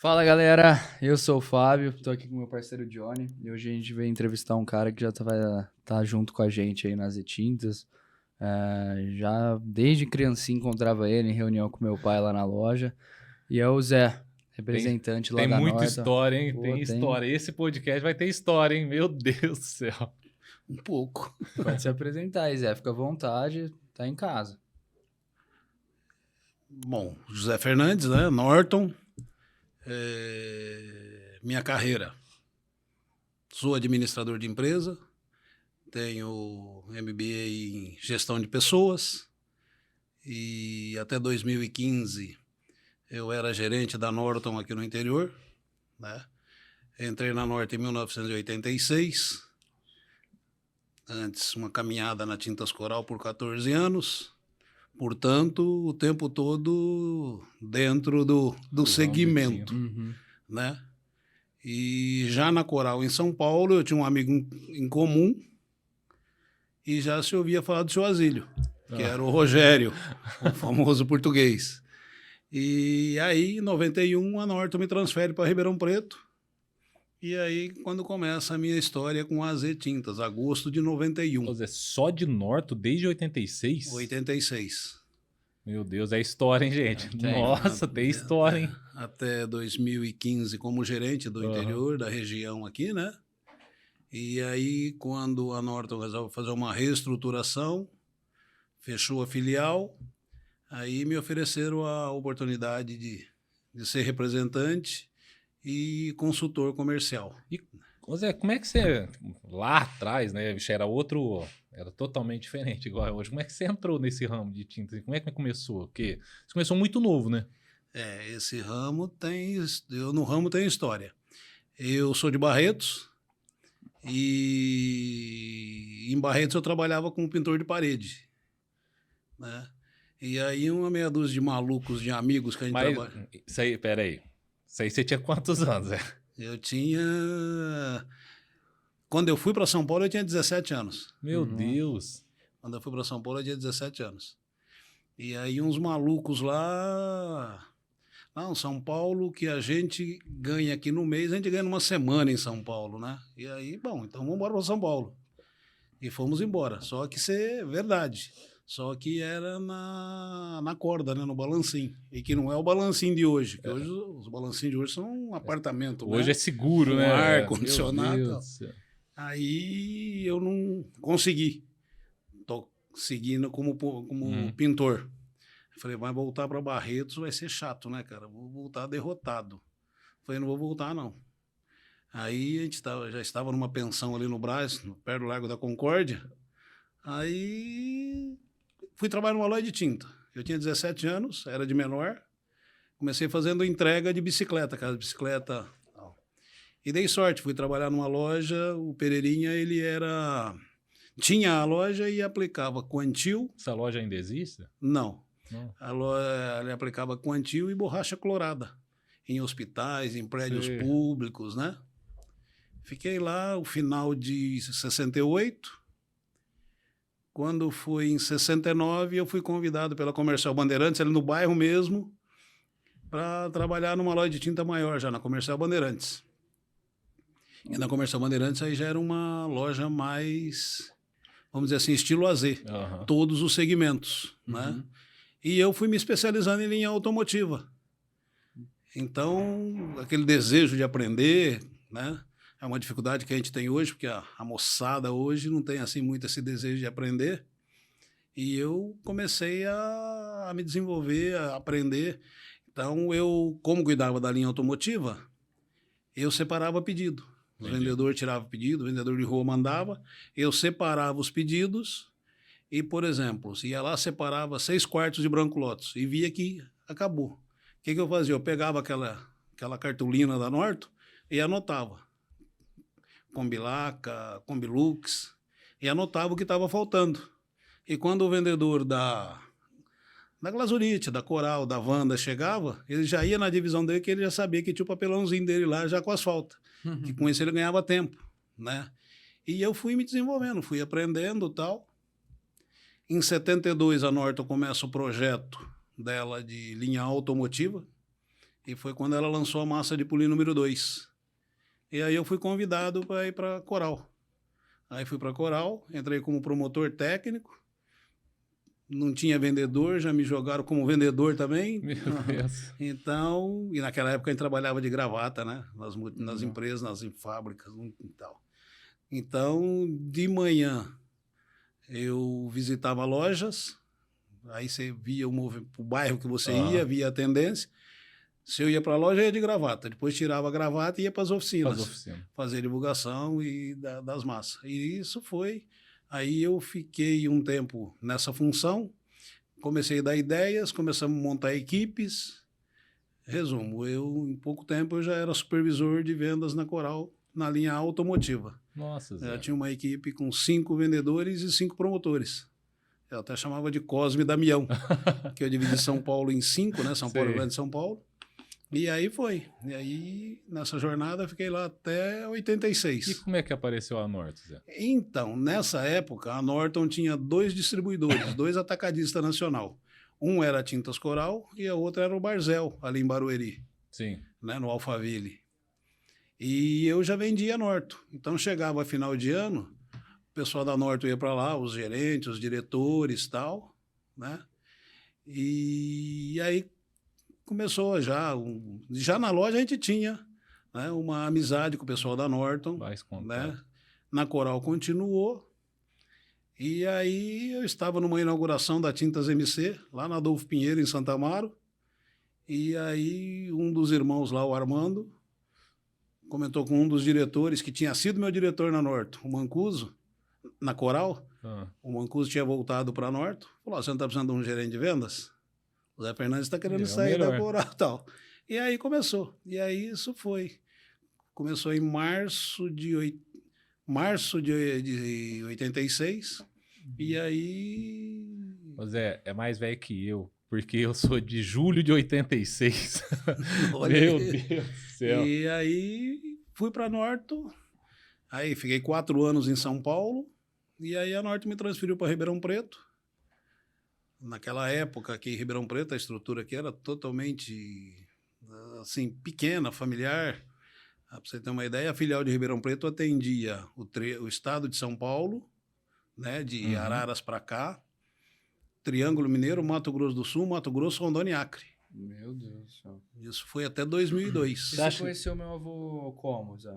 Fala galera, eu sou o Fábio, tô aqui com meu parceiro Johnny e hoje a gente veio entrevistar um cara que já vai tá junto com a gente aí nas E-Tintas. Já desde criancinha encontrava ele em reunião com meu pai lá na loja e é o Zé, Tem, representante lá tem da muita Norton. história, hein? Pô, Tem tem, história. Esse podcast vai ter história, hein? Meu Deus do céu. Um pouco. pode se apresentar aí Zé, fica à vontade, tá em casa. Bom, José Fernandes, né? Norton. Minha carreira. Sou administrador de empresa. Tenho MBA em gestão de pessoas. E até 2015 eu era gerente da Norton aqui no interior, né? Entrei na Norton em 1986. Antes, uma caminhada na Tintas Coral por 14 anos. Portanto, o tempo todo dentro do segmento, Uhum. né? E já na Coral em São Paulo, eu tinha um amigo em comum e já se ouvia falar do seu Asílio, que era o Rogério, o famoso português. E aí, em 91, a Norton me transfere para Ribeirão Preto. E aí, quando começa a minha história com a AZ Tintas, agosto de 91. Ô, Zé, só de Norto desde 86? 86. Meu Deus, é história, hein, gente? Tem. Nossa, tem história, hein? Até 2015 como gerente do interior da região aqui, né? E aí, quando a Norton resolve fazer uma reestruturação, fechou a filial, aí me ofereceram a oportunidade de ser representante e consultor comercial. E, ô, Zé, como é que você, lá atrás, né, bicho, era totalmente diferente igual é hoje. Como é que você entrou nesse ramo de tintas? Como é que começou? Porque você começou muito novo, né? Esse ramo no ramo tenho história. Eu sou de Barretos e em Barretos eu trabalhava como pintor de parede, né? E aí uma meia dúzia de malucos, de amigos que a gente Mas, trabalha. isso aí, peraí. Isso aí você tinha quantos anos, Zé? Eu tinha. Quando eu fui para São Paulo, eu tinha 17 anos. Meu Deus. Quando eu fui para São Paulo, eu tinha 17 anos. E aí uns malucos lá. Não, São Paulo, que a gente ganha aqui no mês, a gente ganha numa semana em São Paulo, né? E aí, bom, então vamos embora para São Paulo. E fomos embora. Só que isso é verdade. Só que era na corda, né? No balancinho. E que não é o balancinho de hoje. Que hoje os balancinhos de hoje são um apartamento, Hoje né? é seguro, Com né? ar Meu condicionado. Deus do céu. Aí eu não consegui. Tô seguindo como pintor. Falei, vai voltar para Barretos, vai ser chato, né, cara? Vou voltar derrotado. Falei, não vou voltar, não. Aí a gente já estava numa pensão ali no Brás, perto do Largo da Concórdia. Aí fui trabalhar numa loja de tinta. Eu tinha 17 anos, era de menor. Comecei fazendo entrega de bicicleta, cara, bicicleta. E dei sorte, fui trabalhar numa loja, o Pereirinha, tinha a loja e aplicava Quantil. Essa loja ainda existe? Não. Não. Ele aplicava Quantil e borracha clorada em hospitais, em prédios Sim. públicos, né? Fiquei lá o final de 68. Quando foi em 69, eu fui convidado pela Comercial Bandeirantes, ali no bairro mesmo, para trabalhar numa loja de tinta maior, já na Comercial Bandeirantes. E na Comercial Bandeirantes aí já era uma loja mais, vamos dizer assim, estilo AZ. Uhum. Todos os segmentos, né? E eu fui me especializando em linha automotiva. Então, aquele desejo de aprender, né? É uma dificuldade que a gente tem hoje, porque a moçada hoje não tem assim muito esse desejo de aprender. E eu comecei a me desenvolver, a aprender. Então, eu, como cuidava da linha automotiva, eu separava pedido. O vendedor tirava pedido, o vendedor de rua mandava, eu separava os pedidos e, por exemplo, se ia lá, separava 6 quartos de Branco Lotus e via que acabou. O que eu fazia? Eu pegava aquela cartolina da Norton e anotava. Combilaca, Combilux, e anotava o que estava faltando. E quando o vendedor da Glazurite, da Coral, da Wanda chegava, ele já ia na divisão dele, que ele já sabia que tinha o papelãozinho dele lá já com as faltas. Que com isso ele ganhava tempo, né? E eu fui me desenvolvendo, fui aprendendo e tal. Em 72, a Norton começa o projeto dela de linha automotiva. E foi quando ela lançou a massa de polir número 2. E aí eu fui convidado para ir para Coral. Aí fui para Coral, entrei como promotor técnico. Não tinha vendedor, já me jogaram como vendedor também. Meu Deus. Então, e naquela época a gente trabalhava de gravata, né? Nas empresas, nas fábricas e tal. Então, de manhã, eu visitava lojas, aí você via o bairro que você ia, via a tendência. Se eu ia para a loja, eu ia de gravata. Depois tirava a gravata e ia para as oficinas. Fazer divulgação das massas. E isso foi... Aí eu fiquei um tempo nessa função, comecei a dar ideias, começamos a montar equipes. Resumo, em pouco tempo, eu já era supervisor de vendas na Coral, na linha automotiva. Nossa, Zé. Eu tinha uma equipe com 5 vendedores e 5 promotores. Eu até chamava de Cosme e Damião, que eu dividi São Paulo em 5, né? São Paulo, Grande São Paulo. E aí foi. E aí, nessa jornada, eu fiquei lá até 86. E como é que apareceu a Norton, Zé? Então, nessa época, a Norton tinha 2 distribuidores, 2 atacadistas nacional. Um era a Tintas Coral e a outra era o Barzel, ali em Barueri. Sim. Né, no Alphaville. E eu já vendia a Norton. Então, chegava final de ano, o pessoal da Norton ia para lá, os gerentes, os diretores e tal, né? E aí começou já na loja a gente tinha, né, uma amizade com o pessoal da Norton, né? Na Coral continuou. E aí eu estava numa inauguração da Tintas MC, lá na Adolfo Pinheiro, em Santa Amaro. E aí um dos irmãos lá, o Armando, comentou com um dos diretores, que tinha sido meu diretor na Norton, o Mancuso, na Coral. O Mancuso tinha voltado para a Norton. Falou, você não está precisando de um gerente de vendas? O Zé Fernandes está querendo sair da Coral e tal. E aí começou. E aí isso foi. Começou em março de 86. E aí... Zé, é mais velho que eu, porque eu sou de julho de 86. Olha Meu aí. Deus do céu. E aí fui para a Norton. Aí fiquei 4 anos em São Paulo. E aí a Norton me transferiu para Ribeirão Preto. Naquela época aqui em Ribeirão Preto, a estrutura aqui era totalmente assim, pequena, familiar. Para você ter uma ideia, a filial de Ribeirão Preto atendia o estado de São Paulo, né, de Araras para cá, Triângulo Mineiro, Mato Grosso do Sul, Mato Grosso, Rondônia e Acre. Meu Deus do céu. Isso foi até 2002. E você conheceu meu avô como, Zé?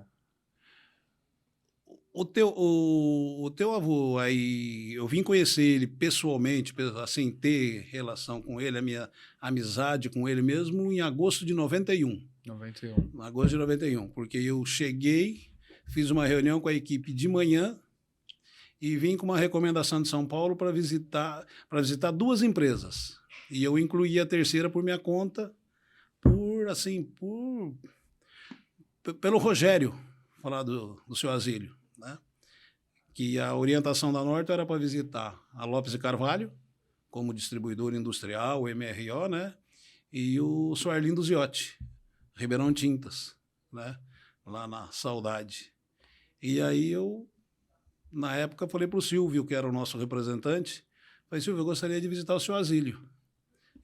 O teu avô, aí, eu vim conhecer ele pessoalmente, assim, ter relação com ele, a minha amizade com ele mesmo, em agosto de 91. 91. Agosto de 91, porque eu cheguei, fiz uma reunião com a equipe de manhã e vim com uma recomendação de São Paulo para visitar 2 empresas. E eu incluí a terceira por minha conta, pelo Rogério, falar do seu Asílio. Né? Que a orientação da Norton era para visitar a Lopes e Carvalho, como distribuidor industrial, o MRO, né? E o Soarlindo Ziotti, Ribeirão Tintas, né? Lá na Saudade. E aí eu, na época, falei para o Silvio, que era o nosso representante, falei, Silvio, eu gostaria de visitar o seu Asílio.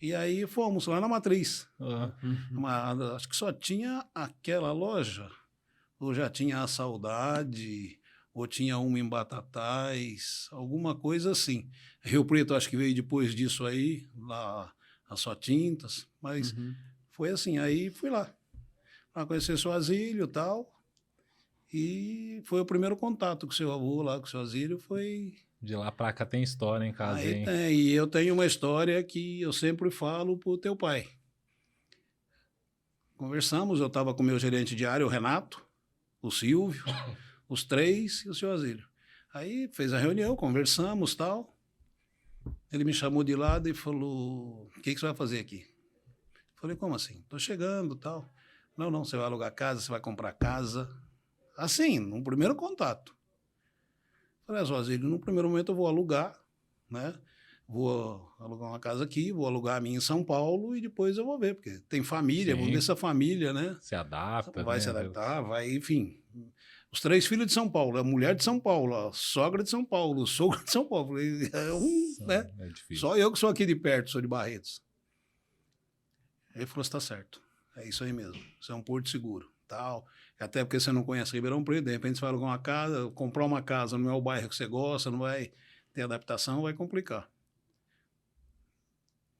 E aí fomos lá na Matriz. Acho que só tinha aquela loja, ou já tinha a Saudade, ou tinha uma em Batatais, alguma coisa assim. Rio Preto acho que veio depois disso aí, lá a Só Tintas, mas foi assim, aí fui lá, para conhecer o seu Asílio e tal, e foi o primeiro contato com o seu avô lá, com o seu Asílio, foi... De lá pra cá tem história em casa, aí hein? Tem, e eu tenho uma história que eu sempre falo pro teu pai. Conversamos, eu estava com o meu gerente diário, o Renato, o Silvio, os 3 e o seu Asílio. Aí fez a reunião, conversamos tal. Ele me chamou de lado e falou, o que você vai fazer aqui? Falei, como assim? Estou chegando tal. Não, você vai alugar casa, você vai comprar casa. Assim, num primeiro contato. Falei, seu Asílio, no primeiro momento eu vou alugar, né? Vou alugar uma casa aqui, vou alugar a minha em São Paulo e depois eu vou ver, porque tem família, vou ver se a família, né? Se adapta, vai né? se adaptar, vai, enfim. Os 3 filhos de São Paulo, a mulher de São Paulo, a sogra de São Paulo, o sogro de São Paulo. Né? É difícil. Só eu que sou aqui de perto, sou de Barretos. Ele falou, está certo. É isso aí mesmo. Isso é um porto seguro. Tal. Até porque você não conhece Ribeirão Preto, de repente você vai alugar uma casa, comprar uma casa não é o bairro que você gosta, não vai ter adaptação, vai complicar.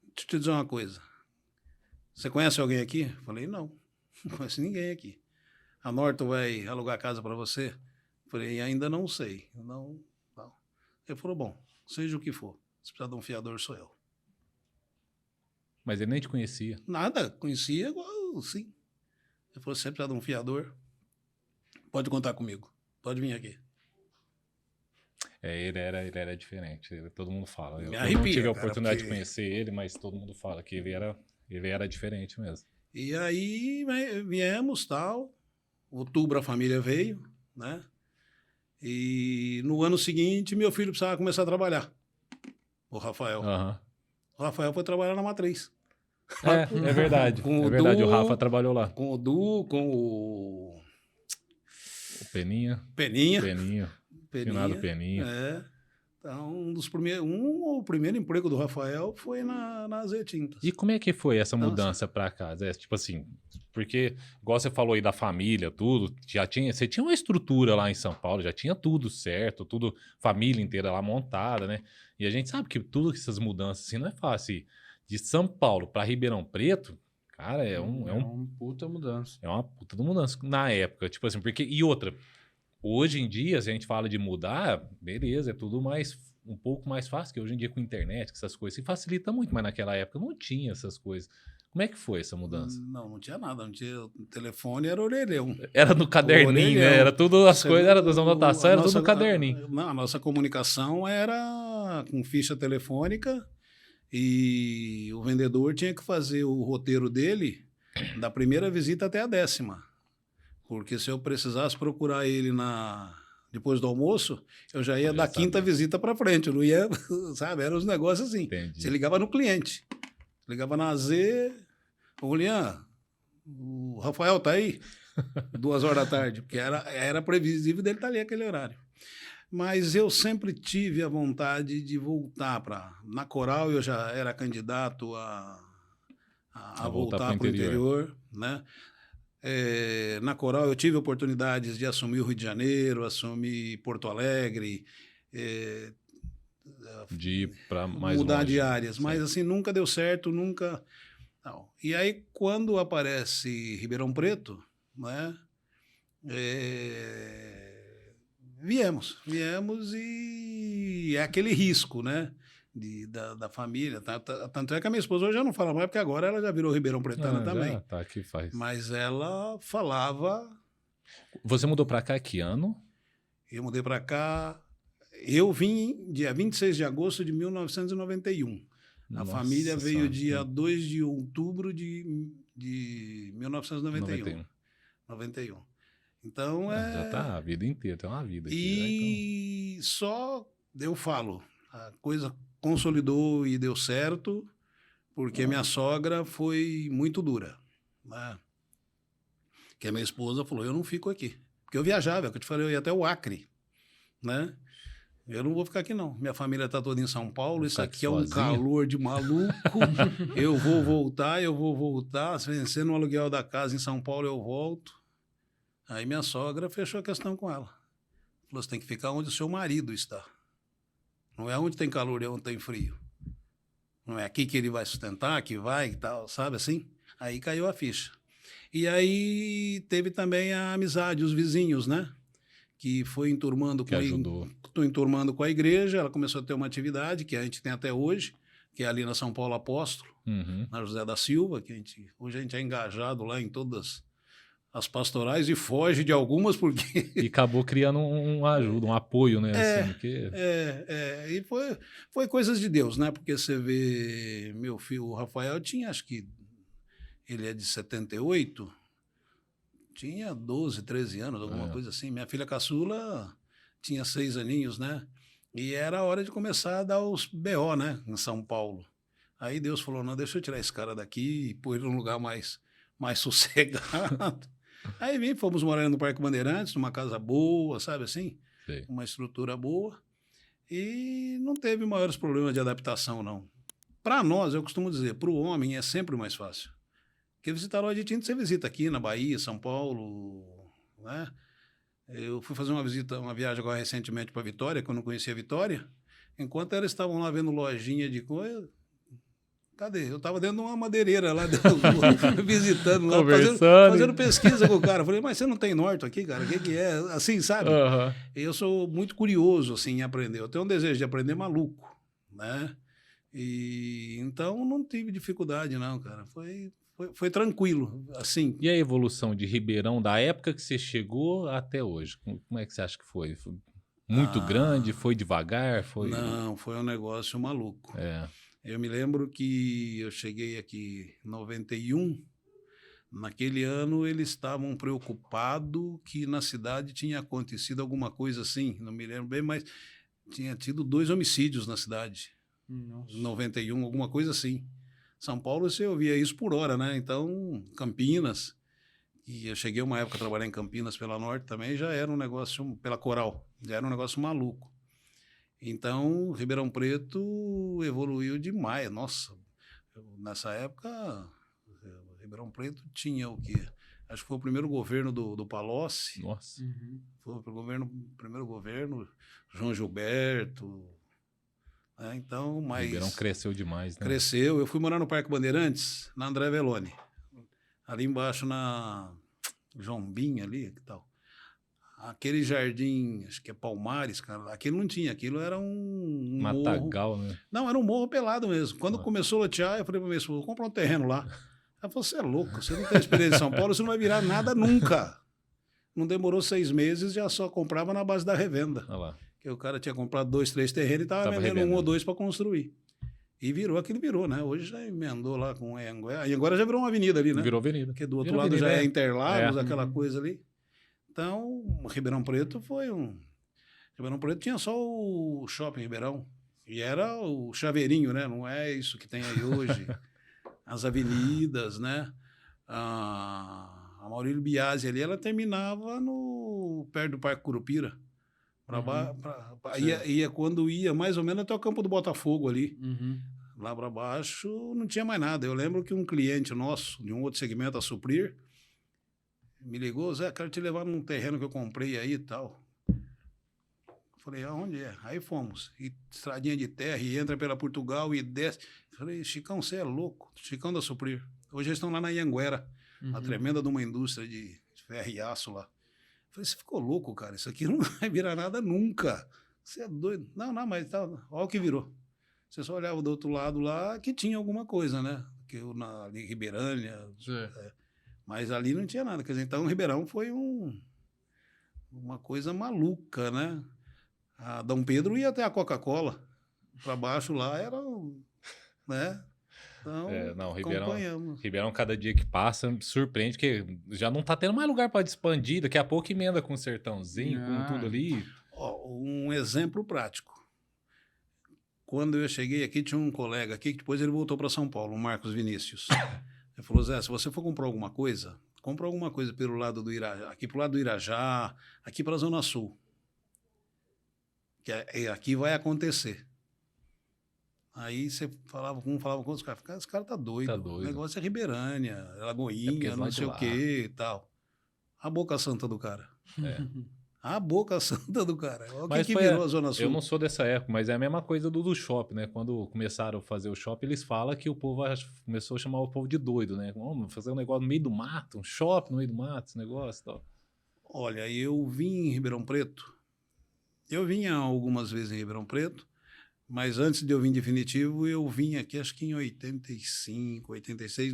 Deixa eu te dizer uma coisa. Você conhece alguém aqui? Eu falei, não conheço ninguém aqui. A Norton vai alugar casa para você? Eu falei, ainda não sei. Não. Ele falou, bom, seja o que for, se precisar de um fiador, sou eu. Mas ele nem te conhecia. Nada, conhecia igual, sim. Ele falou, se você precisar de um fiador, pode contar comigo, pode vir aqui. Ele era diferente, todo mundo fala. Eu arrepia, não tive a cara, oportunidade porque... de conhecer ele, mas todo mundo fala que ele era diferente mesmo. E aí viemos, tal, outubro a família veio, né? E no ano seguinte, meu filho precisava começar a trabalhar, o Rafael. Uhum. O Rafael foi trabalhar na Matriz. É verdade. Com o Rafa trabalhou lá. Com o Du, com o Peninha. Peninha. Finado Peninha. É. Então, o primeiro emprego do Rafael foi na Zé Tintas. E como é que foi essa mudança para cá? Tipo assim, porque, igual você falou aí da família, tudo, você tinha uma estrutura lá em São Paulo, já tinha tudo certo, tudo, família inteira lá montada, né? E a gente sabe que tudo essas mudanças assim não é fácil. De São Paulo para Ribeirão Preto, cara, é uma puta mudança. É uma puta de mudança na época, tipo assim, porque... E outra, hoje em dia, se a gente fala de mudar, beleza, é tudo um pouco mais fácil, que hoje em dia com internet, com essas coisas, se facilita muito, mas naquela época não tinha essas coisas. Como é que foi essa mudança? Não tinha nada, não tinha... O telefone era orelhão. Era no caderninho, né? Era tudo, as coisas, era das anotações, era tudo no caderninho. A nossa comunicação era com ficha telefônica e o vendedor tinha que fazer o roteiro dele da primeira visita até a 10ª. Porque se eu precisasse procurar ele depois do almoço, eu já ia da 5ª visita para frente. Eu não ia, sabe? Eram os negócios assim. Entendi. Você ligava no cliente. Ligava na Z. Ô, Lian, o Rafael tá aí? 14h, porque era previsível dele estar ali aquele horário. Mas eu sempre tive a vontade de voltar na Coral, eu já era candidato a voltar para o interior, né? Na Coral eu tive oportunidades de assumir o Rio de Janeiro, assumir Porto Alegre, de ir para mais mudar longe, de áreas, mas assim nunca deu certo, nunca. Não. E aí quando aparece Ribeirão Preto, né? Viemos e é aquele risco, né? Da família. Tanto é que a minha esposa hoje já não fala mais, porque agora ela já virou Ribeirão Pretana também. Já tá, que faz. Mas ela falava... Você mudou para cá que ano? Eu mudei para cá... Eu vim dia 26 de agosto de 1991. A família veio dia 2 de outubro de 1991. 91. Então já tá a vida inteira, tem uma vida aqui. E então... só eu falo, a coisa consolidou e deu certo, porque minha sogra foi muito dura, né? Que a minha esposa falou, eu não fico aqui. Porque eu viajava, é o que eu te falei, eu ia até o Acre, né? Eu não vou ficar aqui, não. Minha família está toda em São Paulo, isso aqui é um calor de maluco. eu vou voltar. Se vencer no aluguel da casa em São Paulo, eu volto. Aí minha sogra fechou a questão com ela. Falou, você tem que ficar onde o seu marido está. Não é onde tem calor, é onde tem frio. Não é aqui que ele vai sustentar, que vai e tal, sabe assim? Aí caiu a ficha. E aí teve também a amizade, os vizinhos, né? Que foi enturmando com a igreja, ela começou a ter uma atividade que a gente tem até hoje, que é ali na São Paulo Apóstolo, na José da Silva, que hoje a gente é engajado lá em todas as pastorais e foge de algumas porque... E acabou criando uma ajuda, um apoio, né? Assim, porque... E foi coisas de Deus, né? Porque você vê, meu filho, o Rafael tinha, acho que ele é de 78, tinha 12, 13 anos, alguma coisa assim. Minha filha caçula tinha 6 aninhos, né? E era a hora de começar a dar os BO, né? Em São Paulo. Aí Deus falou, não, deixa eu tirar esse cara daqui e pôr ele num lugar mais sossegado. Aí fomos morando no Parque Bandeirantes, numa casa boa, sabe assim? Sim. Uma estrutura boa. E não teve maiores problemas de adaptação, não. Para nós, eu costumo dizer, para o homem é sempre mais fácil. Porque visitar loja de tinta você visita aqui na Bahia, São Paulo, né? Eu fui fazer uma viagem agora recentemente para Vitória, que eu não conhecia Vitória. Enquanto eles estavam lá vendo lojinha de coisa, cadê? Eu estava dentro de uma madeireira lá, visitando lá, fazendo pesquisa com o cara. Eu falei, mas você não tem norte aqui, cara? O que que é? Assim, sabe? Aham. Eu sou muito curioso, assim, em aprender. Eu tenho um desejo de aprender maluco, né? E então não tive dificuldade, não, cara. Foi tranquilo, assim. E a evolução de Ribeirão da época que você chegou até hoje? Como é que você acha que foi? Foi muito grande? Foi devagar? Foi... Não, foi um negócio maluco. É. Eu me lembro que eu cheguei aqui em 91. Naquele ano eles estavam preocupados que na cidade tinha acontecido alguma coisa assim, não me lembro bem, mas tinha tido 2 homicídios na cidade. Nossa. Em 91, alguma coisa assim. São Paulo você ouvia isso por hora, né? Então, Campinas, e eu cheguei uma época a trabalhar em Campinas pela Norte também, já era um negócio, pela Coral, já era um negócio maluco. Então, Ribeirão Preto evoluiu demais. Nossa, nessa época, Ribeirão Preto tinha o quê? Acho que foi o primeiro governo do Palocci. Nossa. Uhum. Foi o primeiro governo, João Gilberto. Né? Então, mas Ribeirão cresceu demais, né? cresceu. Eu fui morar no Parque Bandeirantes, na André Veloni. Ali embaixo, na João Binha, ali, que tal? Aquele jardim, acho que é Palmares, cara, aquilo não tinha, aquilo era um morro. Matagal, né? Não, era um morro pelado mesmo. Quando começou a lotear, eu falei para minha esposa, vou comprar um terreno lá. Ela falou, você é louco, você não tem experiência em São Paulo, você não vai virar nada nunca. Não demorou 6 meses, já só comprava na base da revenda. Olha lá. Porque o cara tinha comprado 2, 3 terrenos e estava vendendo revendendo. 1 ou 2 para construir. E virou aquilo, virou, né? Hoje já emendou lá com a Anhanguera. A Anhanguera já virou uma avenida ali, né? Virou avenida. Porque do outro Virou lado avenida, já é Interlagos, É. aquela coisa ali. Então, Ribeirão Preto foi um... Ribeirão Preto tinha só o Shopping Ribeirão. E era o chaveirinho, né? Não é isso que tem aí hoje. As avenidas, né? A Maurílio Biasi ali, ela terminava perto do Parque Curupira. Ia quando ia mais ou menos até o campo do Botafogo ali. Uhum. Lá para baixo não tinha mais nada. Eu lembro que um cliente nosso, de um outro segmento a suprir, me ligou, Zé, quero te levar num terreno que eu comprei aí e tal. Falei, aonde é? Aí fomos. E estradinha de terra, e entra pela Portugal e desce. Falei, Chicão, você é louco. Chicão da Suprir. Hoje eles estão lá na Anhanguera, uma tremenda de uma indústria de ferro e aço lá. Falei, você ficou louco, cara. Isso aqui não vai virar nada nunca. Você é doido. Não, mas tá, olha o que virou. Você só olhava do outro lado lá que tinha alguma coisa, né? Que ali Ribeirânia. Mas ali não tinha nada. Quer dizer, então o Ribeirão foi uma coisa maluca, né? A Dom Pedro ia até a Coca-Cola. Para baixo lá era, né? Então, não, acompanhamos. Ribeirão, cada dia que passa, surpreende que já não tá tendo mais lugar para expandir. Daqui a pouco emenda com o Sertãozinho, com tudo ali. Um exemplo prático. Quando eu cheguei aqui, tinha um colega aqui que depois ele voltou para São Paulo, o Marcos Vinícius. Ele falou, Zé, se você for comprar alguma coisa, compra alguma coisa pelo lado do Irajá, aqui pro lado do Irajá, aqui para a Zona Sul. Que aqui vai acontecer. Aí você falava com os caras, esse cara tá doido. O negócio é Ribeirânia, Lagoinha, não sei o quê e tal. A boca santa do cara. A boca santa do cara. Olha o que virou a Zona Sul. Eu não sou dessa época, mas é a mesma coisa do shopping, né? Quando começaram a fazer o shopping, eles falam que o povo começou a chamar o povo de doido, né? Vamos fazer um negócio no meio do mato, um shopping no meio do mato, esse negócio e tal. Olha, eu vim em Ribeirão Preto. Eu vinha algumas vezes em Ribeirão Preto, mas antes de eu vir definitivo, eu vim aqui, acho que em 85, 86,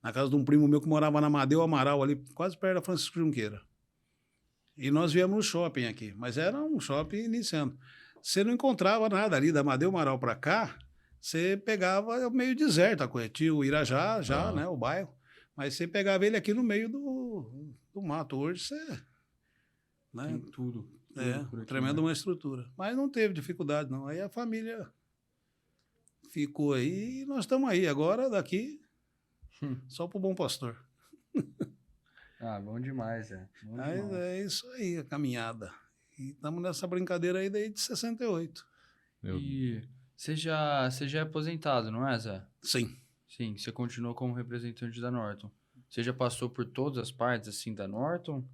na casa de um primo meu que morava na Amadeu Amaral, ali quase perto da Francisco Junqueira. E nós viemos no shopping aqui, mas era um shopping iniciando. Você não encontrava nada ali da Amadeu Amaral para cá, você pegava meio deserto a coisa. Tinha o Irajá, né, o bairro, mas você pegava ele aqui no meio do mato. Hoje você... Né, tem tudo. Tremenda uma estrutura. Mas não teve dificuldade, não. Aí a família ficou aí e nós estamos aí. Agora, daqui, só pro Bom Pastor. Bom demais, Mas é isso aí, a caminhada. E estamos nessa brincadeira aí desde 68. E você já é aposentado, não é, Zé? Sim. Sim, você continuou como representante da Norton. Você já passou por todas as partes, assim, da Norton?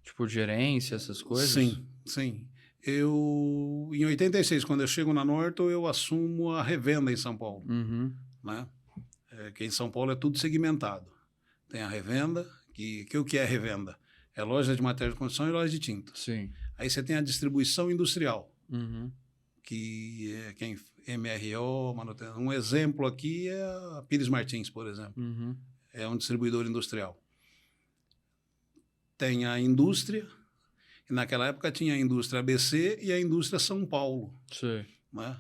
Tipo, gerência, essas coisas? Sim, sim. Em 86, quando eu chego na Norton, eu assumo a revenda em São Paulo, Uhum. né? Que em São Paulo é tudo segmentado. Tem a revenda, o que é revenda? É loja de material de construção e loja de tinta. Sim. Aí você tem a distribuição industrial, Uhum. que é quem MRO, manutenção. Um exemplo aqui é a Pires Martins, por exemplo. Uhum. É um distribuidor industrial. Tem a indústria, e naquela época tinha a indústria ABC e a indústria São Paulo, Sim. né?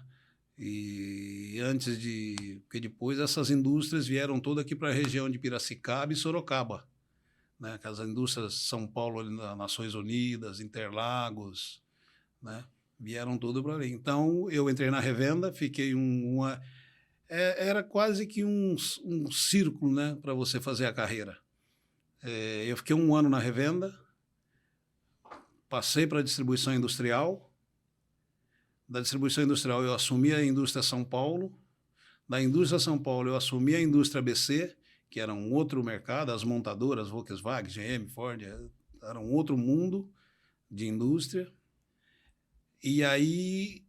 Porque depois essas indústrias vieram todas aqui para a região de Piracicaba e Sorocaba, né? Aquelas indústrias São Paulo, ali nas Nações Unidas, Interlagos, né? Vieram tudo para ali. Então, eu entrei na revenda, fiquei era quase que um círculo, né, para você fazer a carreira. Eu fiquei 1 ano na revenda, passei para a distribuição industrial. Da distribuição industrial, eu assumi a indústria São Paulo. Da indústria São Paulo, eu assumi a indústria ABC, que era um outro mercado, as montadoras, Volkswagen, GM, Ford, era um outro mundo de indústria. E aí,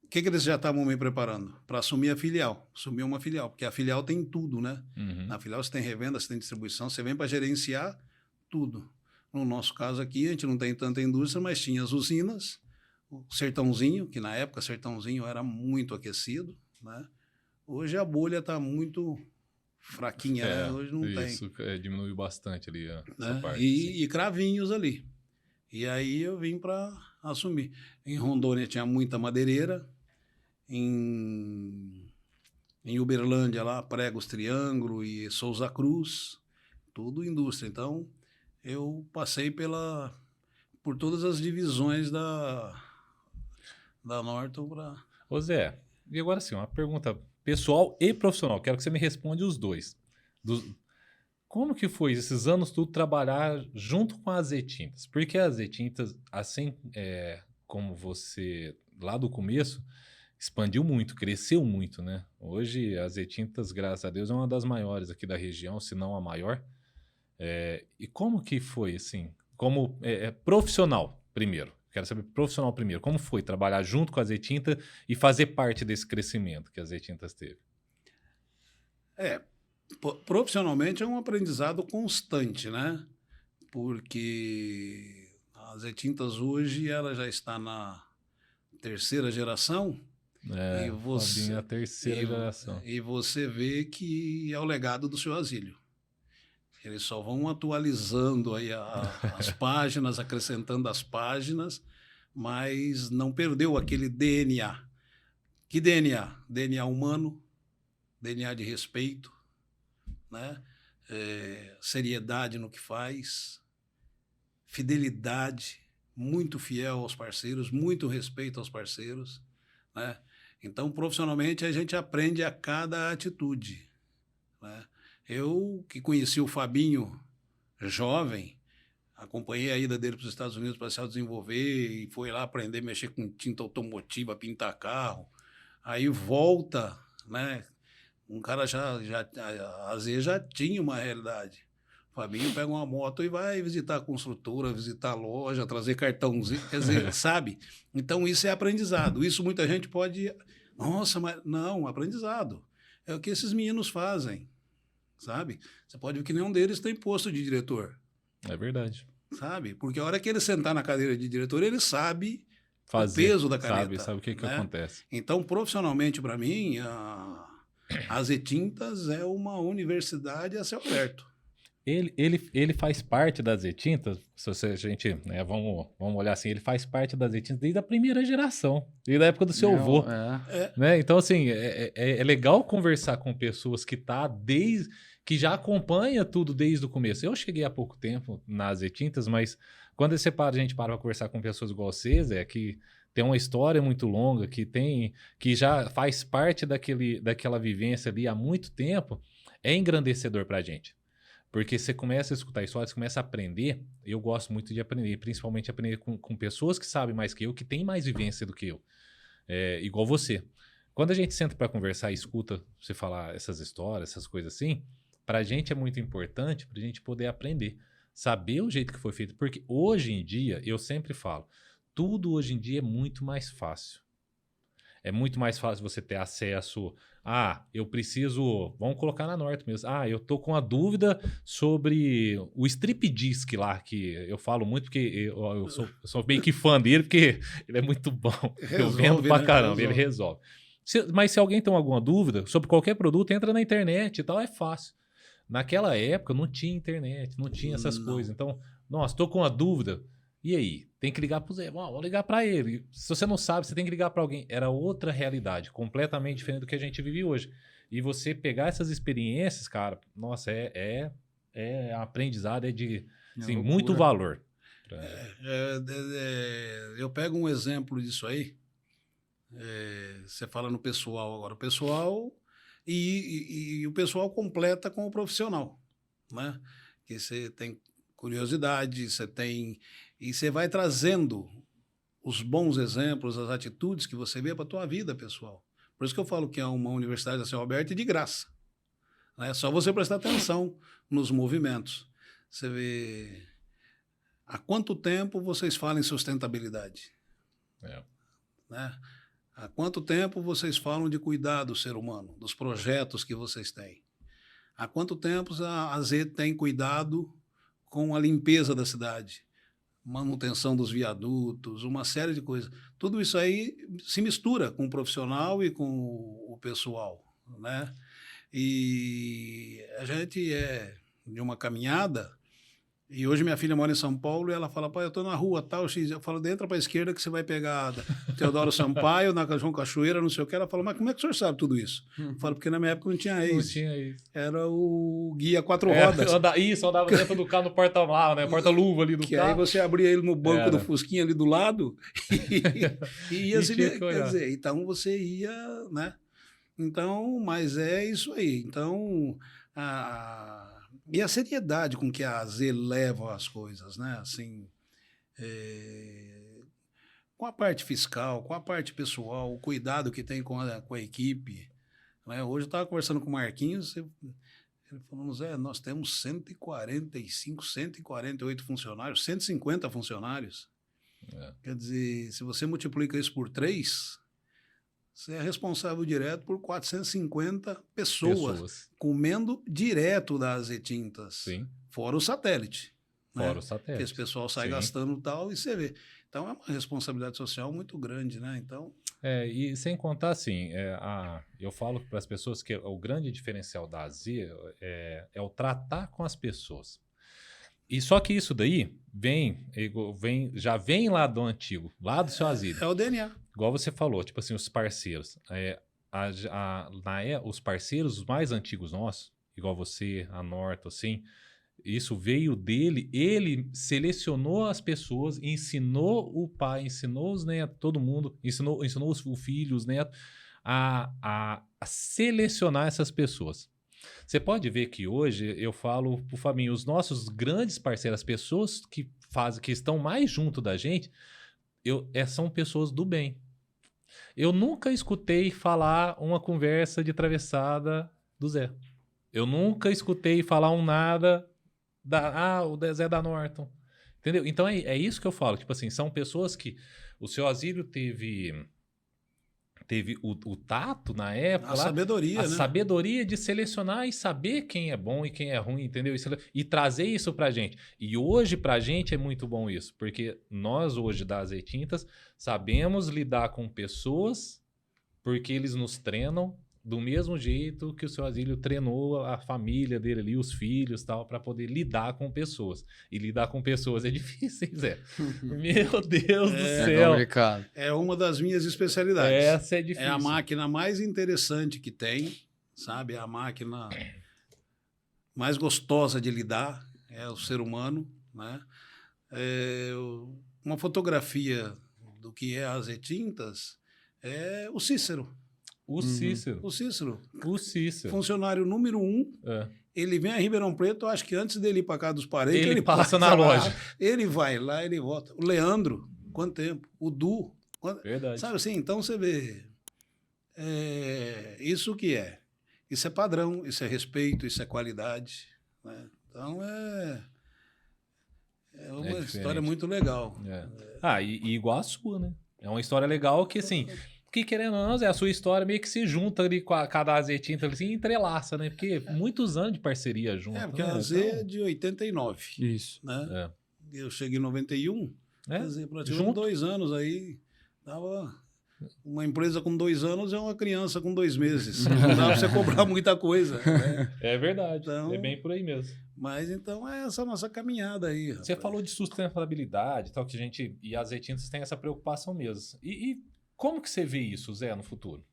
o que eles já estavam me preparando? Para assumir a filial, assumir uma filial, porque a filial tem tudo, né? Uhum. Na filial você tem revenda, você tem distribuição, você vem para gerenciar tudo. No nosso caso aqui, a gente não tem tanta indústria, mas tinha as usinas, o Sertãozinho, que na época Sertãozinho era muito aquecido, né? Hoje a bolha está muito fraquinha, né? Hoje não tem. Isso diminuiu bastante ali essa Né? parte. E cravinhos ali. E aí eu vim para assumir. Em Rondônia tinha muita madeireira, em Uberlândia lá, Pregos Triângulo e Souza Cruz, tudo indústria. Então eu passei por todas as divisões da Norton para... Ô Zé, e agora sim, uma pergunta pessoal e profissional. Quero que você me responda os dois. Como que foi esses anos tudo trabalhar junto com a Zetintas? Porque a Zetintas, assim como você lá do começo, expandiu muito, cresceu muito, né? Hoje a Zetintas, graças a Deus, é uma das maiores aqui da região, se não a maior. E como que foi, assim, como profissional primeiro? Quero saber profissional primeiro. Como foi trabalhar junto com a Zetinta e fazer parte desse crescimento que a Zetintas teve? Profissionalmente é um aprendizado constante, né? Porque a Zetintas hoje ela já está na 3ª geração. É a terceira geração. E você vê que é o legado do seu Asílio. Eles só vão atualizando aí as páginas, acrescentando as páginas, mas não perdeu aquele DNA. Que DNA? DNA humano, DNA de respeito, né? Seriedade no que faz, fidelidade, muito fiel aos parceiros, muito respeito aos parceiros, né? Então, profissionalmente, a gente aprende a cada atitude, né? Eu, que conheci o Fabinho jovem, acompanhei a ida dele para os Estados Unidos para se desenvolver e foi lá aprender a mexer com tinta automotiva, pintar carro. Aí volta, né? Um cara às vezes já tinha uma realidade. O Fabinho pega uma moto e vai visitar a construtora, visitar a loja, trazer cartãozinho, quer dizer, sabe? Então isso é aprendizado. Isso muita gente pode... Nossa, mas não, aprendizado. É o que esses meninos fazem, sabe? Você pode ver que nenhum deles tem posto de diretor. É verdade. Sabe? Porque a hora que ele sentar na cadeira de diretor, ele sabe o peso da caneta. Sabe o que né? acontece. Então, profissionalmente, para mim, a Zetintas é uma universidade a céu aberto. Ele faz parte das Zetintas, se a gente, né, vamos olhar assim, ele faz parte das Zetintas desde a primeira geração, desde a época do seu avô. Né? Então, assim, é legal conversar com pessoas que já acompanha tudo desde o começo. Eu cheguei há pouco tempo nas Zetintas, mas quando a gente para conversar com pessoas igual vocês, que tem uma história muito longa, que já faz parte daquela vivência ali há muito tempo, é engrandecedor pra gente. Porque você começa a escutar histórias, você começa a aprender. Eu gosto muito de aprender, principalmente aprender com pessoas que sabem mais que eu, que têm mais vivência do que eu. Igual você. Quando a gente senta para conversar e escuta você falar essas histórias, essas coisas assim, pra gente é muito importante pra gente poder aprender. Saber o jeito que foi feito. Porque hoje em dia, eu sempre falo, tudo hoje em dia é muito mais fácil. É muito mais fácil você ter acesso. Eu preciso. Vamos colocar na Norte mesmo. Eu tô com a dúvida sobre o Strip Disc lá, que eu falo muito porque eu sou meio que fã dele, porque ele é muito bom. Eu vendo pra caramba, ele resolve. Mas se alguém tem alguma dúvida sobre qualquer produto, entra na internet e tal, é fácil. Naquela época não tinha internet, não tinha essas coisas. Então, nossa, tô com uma dúvida. E aí? Tem que ligar pro Zé. Vou ligar pra ele. Se você não sabe, você tem que ligar pra alguém. Era outra realidade, completamente diferente do que a gente vive hoje. E você pegar essas experiências, cara, nossa, é aprendizado, é de assim, muito valor. Eu pego um exemplo disso aí. Você fala no pessoal agora. O pessoal e o pessoal completa com o profissional, né? Que você tem curiosidade, você tem... E você vai trazendo os bons exemplos, as atitudes que você vê para a tua vida, pessoal. Por isso que eu falo que é uma universidade a céu aberto e de graça. É só você prestar atenção nos movimentos. Você vê... Há quanto tempo vocês falam em sustentabilidade? Né? Há quanto tempo vocês falam de cuidar do ser humano, dos projetos que vocês têm? Há quanto tempo a Z tem cuidado com a limpeza da cidade? Manutenção dos viadutos, uma série de coisas. Tudo isso aí se mistura com o profissional e com o pessoal, né? E a gente é de uma caminhada, e hoje minha filha mora em São Paulo e ela fala, pai, eu tô na rua tal, X. Eu falo, entra para a esquerda que você vai pegar Teodoro Sampaio, na João Cachoeira, não sei o que. Ela fala, mas como é que o senhor sabe tudo isso? Eu falo, porque na minha época não tinha isso. Não tinha isso. Era o guia 4 rodas. Isso, andava dentro do carro no porta-malas, né? Porta-luva ali do que carro. Aí você abria ele no banco do Fusquinha ali do lado e ia se... Quer dizer, então você ia, né? Então, mas é isso aí. Então, e a seriedade com que a Z leva as coisas, né? Assim, com a parte fiscal, com a parte pessoal, o cuidado que tem com a equipe. Né? Hoje eu estava conversando com o Marquinhos, ele falou, Zé, nós temos 145, 148 funcionários, 150 funcionários. Quer dizer, se você multiplica isso por 3... Você é responsável direto por 450 pessoas comendo direto das E-Tintas. Sim. Fora o satélite. Fora né? o satélite. Que esse pessoal sai gastando tal e você vê. Então é uma responsabilidade social muito grande, né? Então... e sem contar assim, eu falo para as pessoas que o grande diferencial da Z é o tratar com as pessoas. E só que isso daí já vem lá do antigo, lá do seu asilo. É o DNA. Igual você falou, tipo assim, os parceiros. Os parceiros os mais antigos nossos, igual você, a Norton, assim, isso veio dele, ele selecionou as pessoas, ensinou o pai, ensinou os netos, todo mundo, ensinou o filho, os netos, a selecionar essas pessoas. Você pode ver que hoje eu falo pro Fabinho, os nossos grandes parceiros, as pessoas que estão mais junto da gente, são pessoas do bem. Eu nunca escutei falar uma conversa de atravessada do Zé. Eu nunca escutei falar nada o Zé da Norton. Entendeu? Então é isso que eu falo. Tipo assim, são pessoas que o seu asilo teve o tato na época. Sabedoria, né? Sabedoria de selecionar e saber quem é bom e quem é ruim, entendeu? E trazer isso pra gente. E hoje pra gente é muito bom isso, porque nós hoje das E-Tintas sabemos lidar com pessoas porque eles nos treinam do mesmo jeito que o seu Asílio treinou a família dele ali, os filhos e tal, para poder lidar com pessoas. E lidar com pessoas é difícil, hein, Zé? Meu Deus do céu. Complicado. É uma das minhas especialidades. Essa é difícil. É a máquina mais interessante que tem, sabe? É a máquina mais gostosa de lidar, é o ser humano, né? Uma fotografia do que é as E-Tintas é o Cícero. O Cícero. O Cícero. O Cícero. Funcionário número 1. Ele vem a Ribeirão Preto, acho que antes dele ir para cá dos parentes, ele passa na loja. Ele vai lá, ele volta. O Leandro, quanto tempo? O Du. Verdade. Sabe assim? Então você vê. Isso que é. Isso é padrão, isso é respeito, isso é qualidade, né? Então é uma história muito legal. E igual a sua, né? É uma história legal que, assim, que querendo ou não, Zé, a sua história meio que se junta ali com a cada Azetinta, assim, e entrelaça, né? Porque muitos anos de parceria junto. Porque né? a Z é de 89. Isso. Né? Eu cheguei em 91, quer dizer, praticamente 2 anos aí, dava... Uma empresa com 2 anos é uma criança com 2 meses. Não dá pra você cobrar muita coisa. Né? É verdade. Então, é bem por aí mesmo. Mas então é essa nossa caminhada aí. Rapaz. Você falou de sustentabilidade, tal, que a gente e as Azetintas têm essa preocupação mesmo. E como que você vê isso, Zé, no futuro?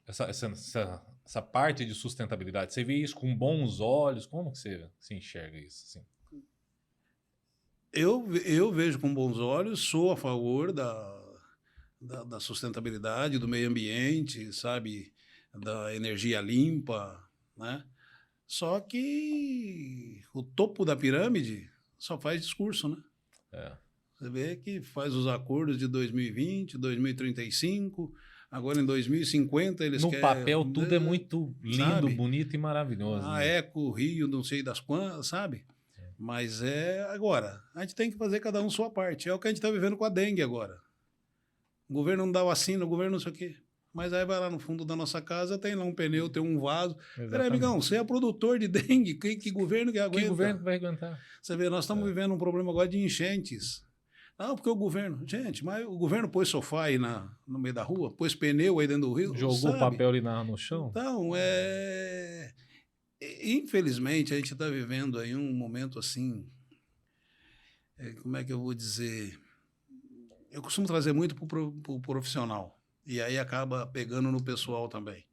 Essa parte de sustentabilidade, você vê isso com bons olhos? Como que você enxerga isso? Assim? Eu vejo com bons olhos, sou a favor da sustentabilidade, do meio ambiente, sabe, da energia limpa, né? Só que o topo da pirâmide só faz discurso, né? Você vê que faz os acordos de 2020, 2035, agora em 2050 eles querem... No papel tudo é muito lindo, sabe? Bonito e maravilhoso. A Eco, Rio, não sei das quantas, sabe? Mas agora, a gente tem que fazer cada um sua parte. É o que a gente está vivendo com a dengue agora. O governo não dá vacina, o governo não sei o quê. Mas aí vai lá no fundo da nossa casa, tem lá um pneu, tem um vaso. Peraí, amigão, você é produtor de dengue, que governo que aguenta? Que governo vai aguentar? Você vê, nós estamos vivendo um problema agora de enchentes. Não, porque o governo... Gente, mas o governo pôs sofá aí no meio da rua, pôs pneu aí dentro do rio. Jogou o papel ali no chão? Então, infelizmente, a gente está vivendo aí um momento assim... como é que eu vou dizer... Eu costumo trazer muito para o profissional. E aí acaba pegando no pessoal também.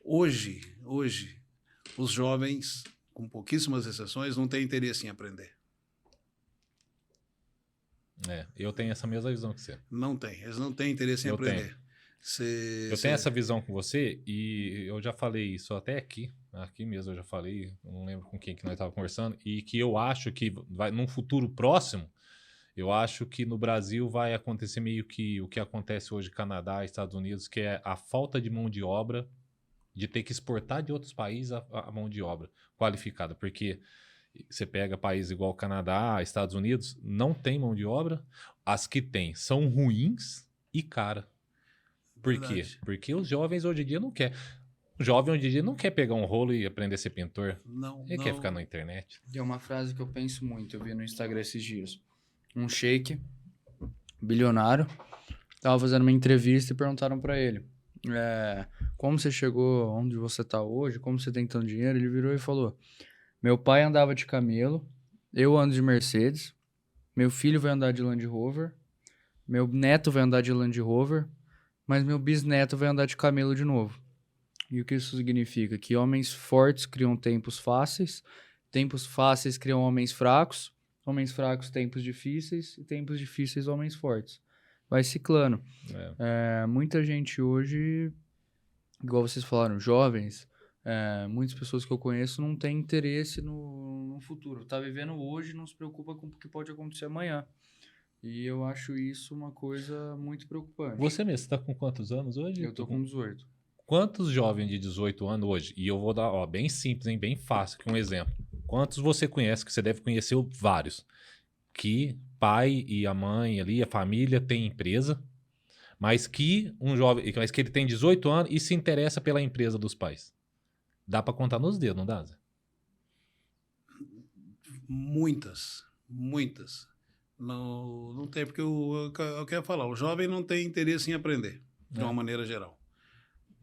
Hoje, os jovens, com pouquíssimas exceções, não têm interesse em aprender. Eu tenho essa mesma visão que você. Não tem. Eles não têm interesse em aprender. Eu tenho essa visão com você e eu já falei isso até aqui mesmo eu já falei, não lembro com quem que nós estávamos conversando, e que eu acho que num futuro próximo, eu acho que no Brasil vai acontecer meio que o que acontece hoje no Canadá, Estados Unidos, que é a falta de mão de obra, de ter que exportar de outros países a mão de obra qualificada. Porque você pega países igual o Canadá, Estados Unidos, não tem mão de obra. As que tem são ruins e cara. Por quê? Porque os jovens hoje em dia não querem. O jovem hoje em dia não quer pegar um rolo e aprender a ser pintor. Ele quer ficar na internet. E é uma frase que eu penso muito, eu vi no Instagram esses dias. Um sheik, bilionário, estava fazendo uma entrevista e perguntaram para ele como você chegou onde você está hoje, como você tem tanto dinheiro. Ele virou e falou: meu pai andava de camelo, eu ando de Mercedes, meu filho vai andar de Land Rover, meu neto vai andar de Land Rover, mas meu bisneto vai andar de camelo de novo. E o que isso significa? Que homens fortes criam tempos fáceis criam homens fracos tempos difíceis, e tempos difíceis homens fortes. Vai ciclando. Muita gente hoje, igual vocês falaram, jovens, muitas pessoas que eu conheço não têm interesse no futuro. Tá vivendo hoje, não se preocupa com o que pode acontecer amanhã. E eu acho isso uma coisa muito preocupante. Você mesmo, você tá com quantos anos hoje? Eu tô com 18. Quantos jovens de 18 anos hoje, e eu vou dar, bem simples, hein, bem fácil, aqui um exemplo. Quantos você conhece, que você deve conhecer vários, que pai e a mãe ali, a família tem empresa, mas que ele tem 18 anos e se interessa pela empresa dos pais? Dá para contar nos dedos, não dá, Zé? Muitas. Não tem, porque eu quero falar, o jovem não tem interesse em aprender, de uma maneira geral.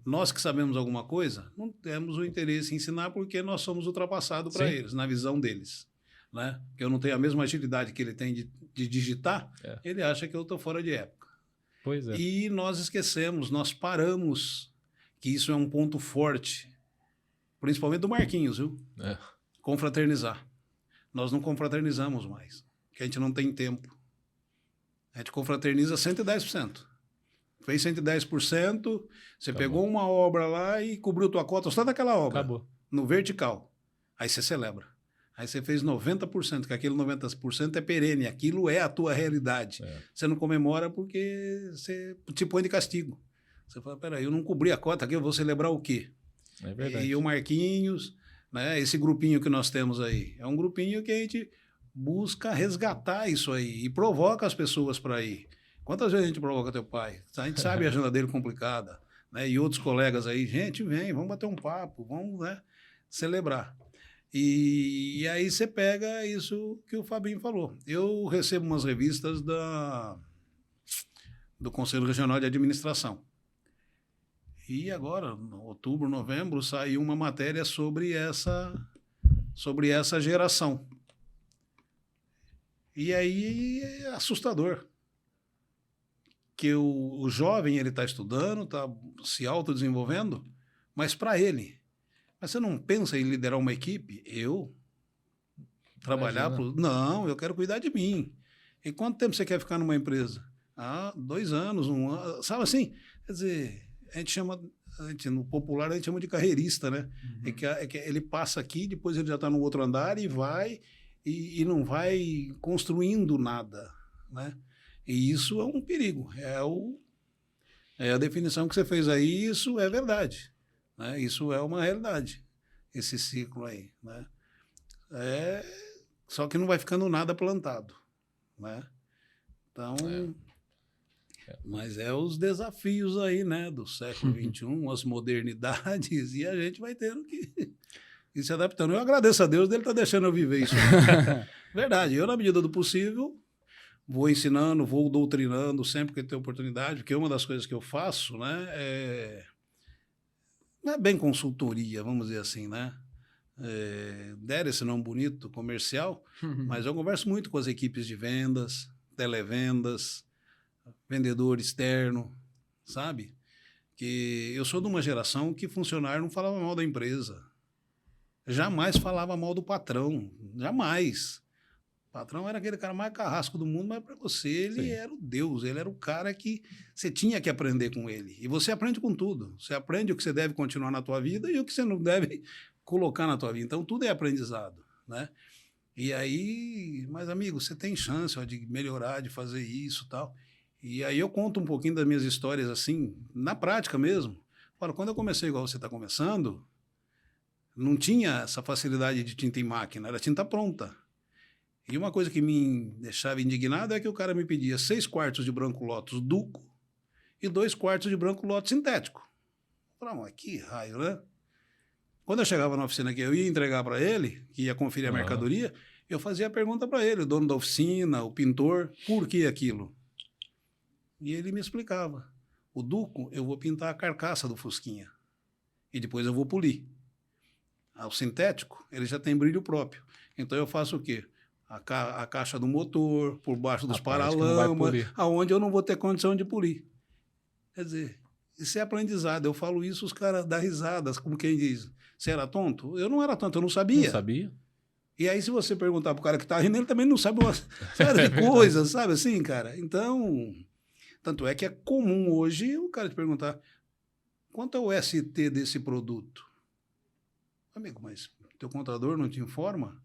Nós que sabemos alguma coisa, não temos o interesse em ensinar porque nós somos ultrapassados para eles, na visão deles. Né? Que eu não tenho a mesma agilidade que ele tem de digitar, ele acha que eu estou fora de época. Pois é. E nós esquecemos, nós paramos, que isso é um ponto forte, principalmente do Marquinhos, viu? Confraternizar. Nós não confraternizamos mais, porque a gente não tem tempo. A gente confraterniza 110%. Fez 110%, você pegou uma obra lá e cobriu tua cota só daquela obra. Acabou. No vertical. Aí você celebra. Aí você fez 90%, que aquele 90% é perene, aquilo é a tua realidade. Você não comemora porque você te põe de castigo. Você fala, peraí, eu não cobri a cota aqui, eu vou celebrar o quê? É verdade. E o Marquinhos, né? Esse grupinho que nós temos aí. É um grupinho que a gente busca resgatar isso aí e provoca as pessoas para ir. Quantas vezes a gente provoca teu pai? A gente sabe a agenda dele complicada, né? E outros colegas aí, gente, vem, vamos bater um papo, vamos, né, celebrar. E aí você pega isso que o Fabinho falou. Eu recebo umas revistas do Conselho Regional de Administração. E agora, em outubro, novembro, saiu uma matéria sobre essa geração. E aí é assustador. Que o jovem ele está estudando, está se autodesenvolvendo, mas para ele. Mas você não pensa em liderar uma equipe? Eu? Trabalhar? Não, eu quero cuidar de mim. E quanto tempo você quer ficar numa empresa? 2 anos, 1 ano. Sabe assim? Quer dizer, no popular a gente chama de carreirista, né? Uhum. É que ele passa aqui, depois ele já está no outro andar e vai, e não vai construindo nada, né? E isso é um perigo. É a definição que você fez aí, isso é verdade. Né? Isso é uma realidade, esse ciclo aí. Né? Só que não vai ficando nada plantado. Né? Então, mas os desafios aí, né, do século XXI, as modernidades, e a gente vai tendo que ir se adaptando. Eu agradeço a Deus dele estar deixando eu viver isso. Verdade, eu, na medida do possível, vou ensinando, vou doutrinando sempre que tenho oportunidade, porque uma das coisas que eu faço, né, não é bem consultoria, vamos dizer assim, né? Deram esse nome bonito, comercial, mas eu converso muito com as equipes de vendas, televendas, vendedor externo, sabe? Que eu sou de uma geração que funcionário não falava mal da empresa. Jamais falava mal do patrão, jamais. O patrão era aquele cara mais carrasco do mundo, mas para você ele Sim. era o Deus, ele era o cara que você tinha que aprender com ele. E você aprende com tudo. Você aprende o que você deve continuar na tua vida e o que você não deve colocar na tua vida. Então, tudo é aprendizado, né? E aí, mas amigo, você tem chance de melhorar, de fazer isso e tal. E aí eu conto um pouquinho das minhas histórias assim, na prática mesmo. Olha, quando eu comecei igual você está começando, não tinha essa facilidade de tinta em máquina, era tinta pronta. E uma coisa que me deixava indignado é que o cara me pedia 6 quartos de branco Lotus Duco e 2 quartos de branco Lotus sintético. Eu falava, mas que raio, né? Quando eu chegava na oficina que eu ia entregar para ele, que ia conferir a mercadoria, eu fazia a pergunta para ele, o dono da oficina, o pintor, por que aquilo? E ele me explicava. O Duco, eu vou pintar a carcaça do Fusquinha e depois eu vou polir. O sintético, ele já tem brilho próprio. Então eu faço o quê? A caixa do motor, por baixo dos paralamas, aonde eu não vou ter condição de polir. Quer dizer, isso é aprendizado. Eu falo isso, os caras dão risadas, como quem diz. Você era tonto? Eu não era tonto, eu não sabia. Não sabia? E aí, se você perguntar pro cara que tá rindo, ele também não sabe uma série de coisas, sabe assim, cara? Então, tanto é que é comum hoje o cara te perguntar quanto é o ST desse produto? Amigo, mas teu contador não te informa?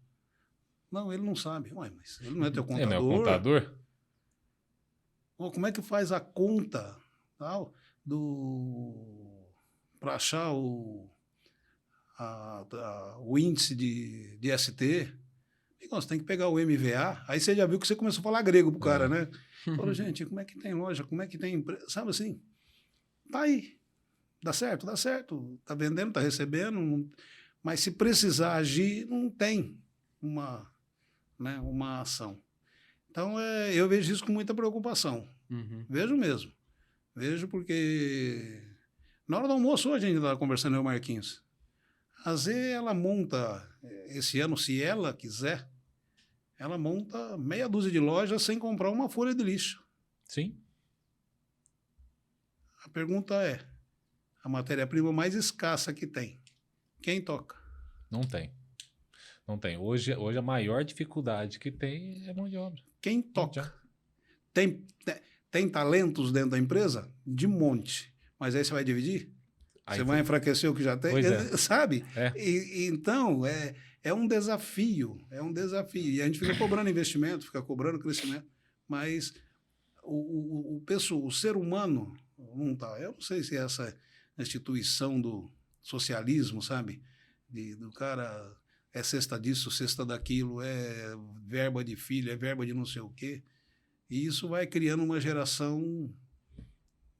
Não, ele não sabe. Ué, mas ele não é teu contador? Ele não é o contador? Como é que faz a conta tal, para achar o índice de ST? Então, você tem que pegar o MVA. Aí você já viu que você começou a falar grego pro cara, né? Falou, gente, como é que tem loja? Como é que tem empresa? Sabe assim? Tá aí. Dá certo? Dá certo. Tá vendendo, tá recebendo. Mas se precisar agir, não tem uma ação. Então, eu vejo isso com muita preocupação. Uhum. Vejo mesmo. Vejo porque na hora do almoço hoje a gente estava conversando com o Marquinhos. A Zê, ela monta, esse ano, se ela quiser, ela monta meia dúzia de lojas sem comprar uma folha de lixo. Sim. A pergunta é, a matéria-prima mais escassa que tem, quem toca? Não tem. Não tem. Hoje a maior dificuldade que tem é mão de obra. Quem toca? Tem talentos dentro da empresa? De monte. Mas aí você vai dividir? Aí você vai enfraquecer o que já tem? Sabe? Então, é um desafio. É um desafio. E a gente fica cobrando investimento, fica cobrando crescimento. Mas o ser humano não está. Eu não sei se essa instituição socialismo, sabe? Do cara, é cesta disso, cesta daquilo, é verba de filho, é verba de não sei o quê. E isso vai criando uma geração,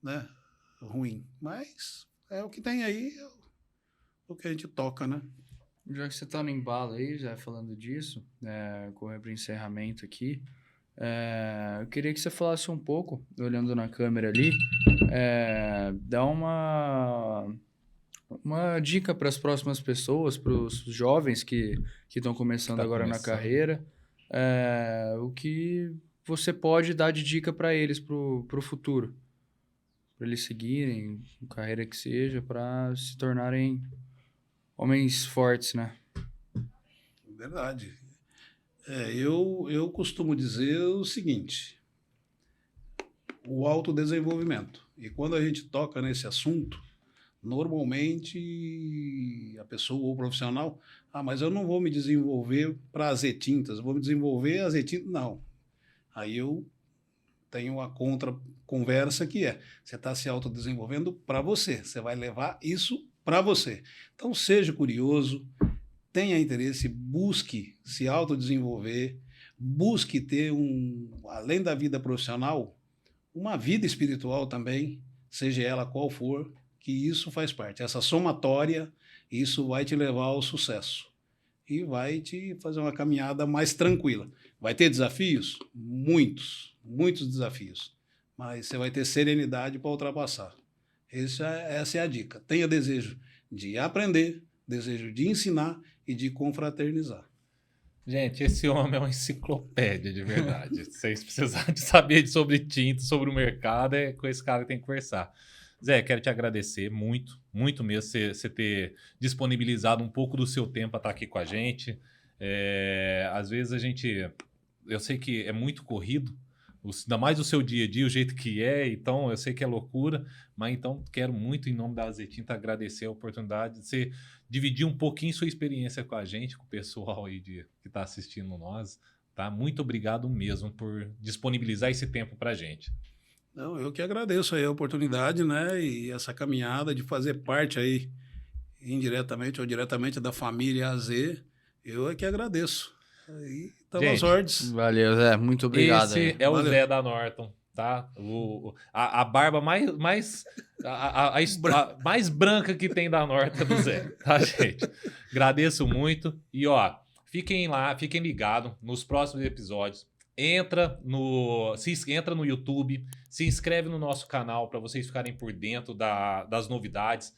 né, ruim. Mas é o que tem aí, é o que a gente toca, né? Já que você tá no embalo aí, já falando disso, correr para o encerramento aqui, eu queria que você falasse um pouco, olhando na câmera ali, dá uma dica para as próximas pessoas, para os jovens que estão começando agora na carreira, o que você pode dar de dica para eles pro futuro, para eles seguirem, carreira que seja, para se tornarem homens fortes, né? Verdade. Eu costumo dizer o seguinte, o autodesenvolvimento. E quando a gente toca nesse assunto, normalmente a pessoa ou o profissional, mas eu não vou me desenvolver para as e-tintas, vou me desenvolver as e-tintas. Não. Aí eu tenho uma contra-conversa que você está se autodesenvolvendo para você, você vai levar isso para você. Então seja curioso, tenha interesse, busque se autodesenvolver, busque ter além da vida profissional, uma vida espiritual também, seja ela qual for, que isso faz parte. Essa somatória, isso vai te levar ao sucesso e vai te fazer uma caminhada mais tranquila. Vai ter desafios? Muitos, muitos desafios, mas você vai ter serenidade para ultrapassar. Essa é a dica. Tenha desejo de aprender, desejo de ensinar e de confraternizar. Gente, esse homem é uma enciclopédia, de verdade. Vocês precisarem de saber sobre tinta, sobre o mercado, é com esse cara que tem que conversar. Zé, quero te agradecer muito, muito mesmo você ter disponibilizado um pouco do seu tempo para estar aqui com a gente. Às vezes eu sei que é muito corrido, ainda mais o seu dia a dia, o jeito que então eu sei que é loucura, mas então quero muito, em nome da Azetinta, agradecer a oportunidade de você dividir um pouquinho sua experiência com a gente, com o pessoal aí que está assistindo nós, tá? Muito obrigado mesmo por disponibilizar esse tempo para a gente. Não, eu que agradeço aí a oportunidade, né, e essa caminhada de fazer parte aí, indiretamente ou diretamente, da família AZ, eu é que agradeço. Aí estamos às ordens. Valeu, Zé. Muito obrigado. Esse é o Zé da Norton, tá? A barba mais branca que tem da Norton é do Zé, tá, gente? Agradeço muito. E, fiquem lá, fiquem ligados nos próximos episódios. Entra no YouTube, se inscreve no nosso canal para vocês ficarem por dentro das novidades.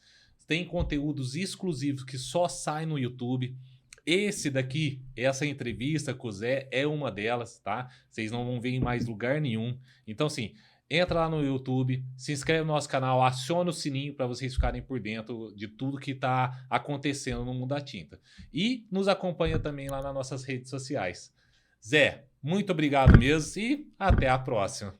Tem conteúdos exclusivos que só saem no YouTube. Esse daqui, essa entrevista com o Zé é uma delas, tá? Vocês não vão ver em mais lugar nenhum. Então, assim, entra lá no YouTube, se inscreve no nosso canal, aciona o sininho para vocês ficarem por dentro de tudo que está acontecendo no mundo da tinta. E nos acompanha também lá nas nossas redes sociais. Zé, muito obrigado mesmo e até a próxima.